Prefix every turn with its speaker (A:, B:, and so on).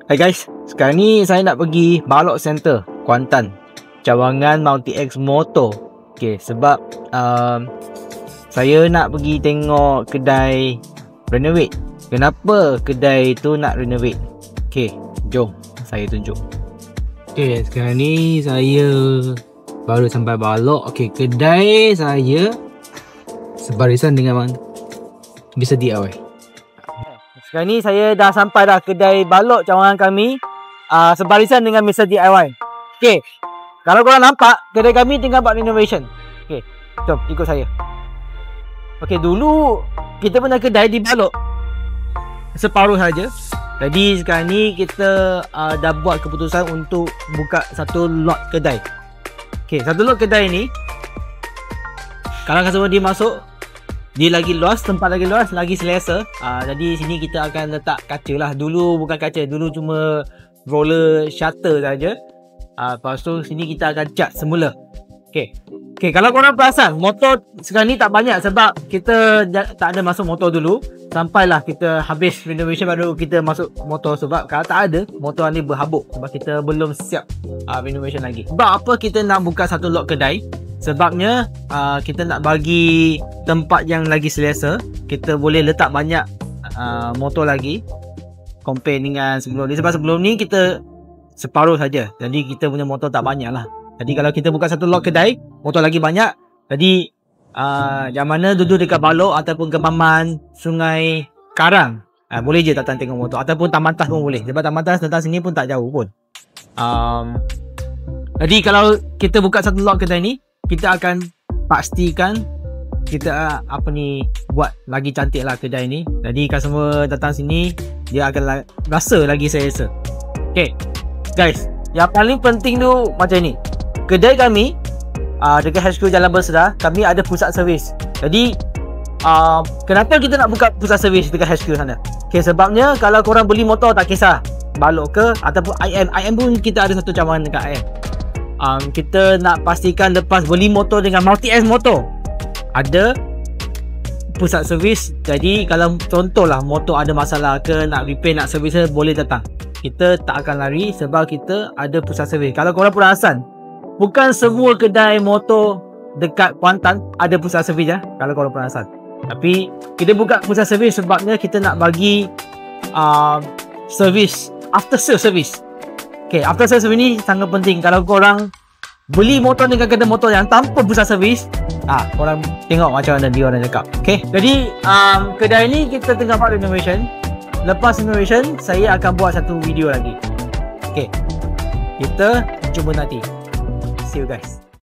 A: Hai guys, sekarang ni saya nak pergi Balok Center, Kuantan, cawangan Multi X Motor. Okay, sebab saya nak pergi tengok kedai renovate. Kenapa kedai tu nak renovate? Okay, jom saya tunjuk. Okay, sekarang ni saya baru sampai Balok. Okay, kedai saya sebarisan dengan Mr. DIY. Sekarang ni saya dah sampai dah kedai Balok cawangan kami, sebarisan dengan Mr. DIY. Okay, kalau korang nampak kedai kami tengah buat renovation. Okay, jom ikut saya. Okay, dulu kita punya kedai di Balok separuh saja. Jadi sekarang ni kita dah buat keputusan untuk buka satu lot kedai. Okay, satu lot kedai ni kalau customer dia masuk, dia lagi luas, tempat lagi luas, lagi selesa. Jadi sini kita akan letak kaca lah. Dulu bukan kaca, dulu cuma roller shutter saja. Lepas tu sini kita akan cat semula. Okay, kalau korang perasan, motor sekarang ni tak banyak sebab kita tak ada masuk motor dulu. Sampailah kita habis renovation baru kita masuk motor. Sebab kalau tak ada, motor ni berhabuk sebab kita belum siap renovation lagi. Sebab apa kita nak buka satu lot kedai? Sebabnya kita nak bagi tempat yang lagi selesa. Kita boleh letak banyak motor lagi compare dengan sebelum ni. Sebab sebelum ni kita separuh saja. Jadi kita punya motor tak banyak lah. Jadi kalau kita buka satu lot kedai, motor lagi banyak. Jadi yang mana duduk dekat Balok ataupun Kemaman, Sungai Karang, boleh je datang tengok motor. Ataupun Taman Tas pun boleh. Sebab Taman Tas datang sini pun tak jauh pun. Jadi kalau kita buka satu lot kedai ni, kita akan pastikan kita buat lagi cantik lah kedai ni. Jadi customer datang sini, dia akan rasa lagi selesa. Okay guys, yang paling penting tu macam ni. Kedai kami dekat HQ Jalan Bersedar, kami ada pusat servis. Jadi kenapa kita nak buka pusat servis dekat HQ sana? Okay, sebabnya kalau korang beli motor tak kisah Balok ke ataupun IM pun kita ada satu cawangan dekat IM. Kita nak pastikan lepas beli motor dengan Multi X Motor ada pusat servis. Jadi kalau contohlah motor ada masalah ke, nak repair, nak servis, boleh datang. Kita tak akan lari sebab kita ada pusat servis. Kalau korang perasan, bukan semua kedai motor dekat Kuantan ada pusat servis ya, kalau korang perasan. Tapi kita buka pusat servis sebabnya kita nak bagi servis, after sale service. Okay, after sale service ni sangat penting. Kalau korang beli motor dengan kedai motor yang tanpa pusat servis, korang tengok macam mana dia orang cakap. Okay, jadi kedai ni kita tengah buat renovation. Lepas renovation, saya akan buat satu video lagi. Okay, kita jumpa nanti. See you guys.